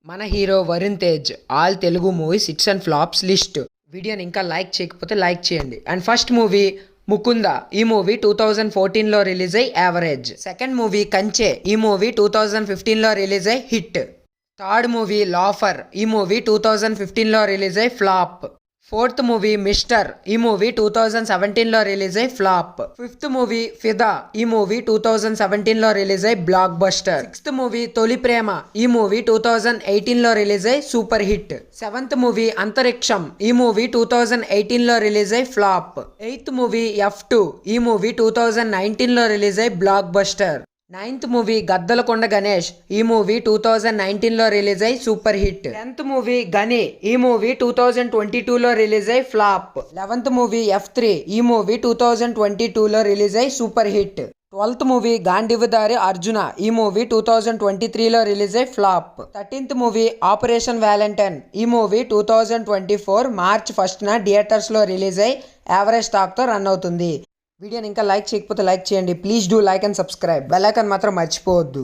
మన hero Varun Tej all Telugu movies hits and flops list. వీడియోని ఇంకా లైక్ చేయకపోతే లైక్ చేయండి. And first movie Mukunda. ఈ మూవీ 2014లో రిలీజ్ అయ్యి యావరేజ్. సెకండ్ మూవీ కంచె. ఈ మూవీ 2015లో రిలీజ్ అయ్యి హిట్. Third movie laughter. ఈ మూవీ 2015లో రిలీజ్ అయ్యి ఫ్లాప్. Fourth movie mister. ఈ మూవీ 2017లో రిలీజ్ అయ్యి ఫ్లాప్. ఫిఫ్త్ మూవీ ఫిదా. ఈ మూవీ 2017లో రిలీజ్ అయ్యి బ్లాక్ బస్టర్. సిక్స్త్ మూవీ తొలి ప్రేమ. ఈ మూవీ 2018లో రిలీజ్ అయ్యి సూపర్ హిట్. సెవెంత్ మూవీ అంతరిక్షం. ఈ మూవీ 2018లో రిలీజ్ అయ్యి ఫ్లాప్. Eighth movie F2. ఈ మూవీ 2019లో రిలీజ్ అయ్యి block buster. Ninth movie Gaddalakonda Ganesh. ఈ మూవీ 2019లో రిలీజ్ అయ్యి సూపర్ హిట్. 10th మూవీ గని. ఈ మూవీ 2022లో రిలీజ్ అయ్యి ఫ్లాప్. 11th movie F3. ఈ మూవీ 2022లో రిలీజ్ అయ్యి super hit. 12th movie Gandeevadhari Arjuna. ఈ మూవీ 2023లో రిలీజ్ అయ్యి flop. 13th movie operation Valentine. ఈ మూవీ 2024 మార్చ్ 1న థియేటర్స్లో రిలీజ్ అయ్యి యావరేజ్ టాక్తో రన్ అవుతుంది. వీడియోని ఇంకా లైక్ చేయకపోతే లైక్ చేయండి. Please do like and subscribe. Bell icon మాత్రం మర్చిపోవద్దు.